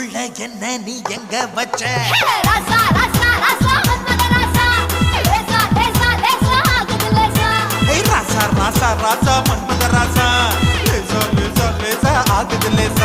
நெஞ்சுக்குள்ள என்ன நீ எங்க வச்ச ராசா ராசா ராசா மன்மத ராசா லேசா லேசா லேசா ஆகுது லேசா ராசா ராசா ராசா மன்மத ராசா லேசா லேசா லேசா ஆகுது லேசா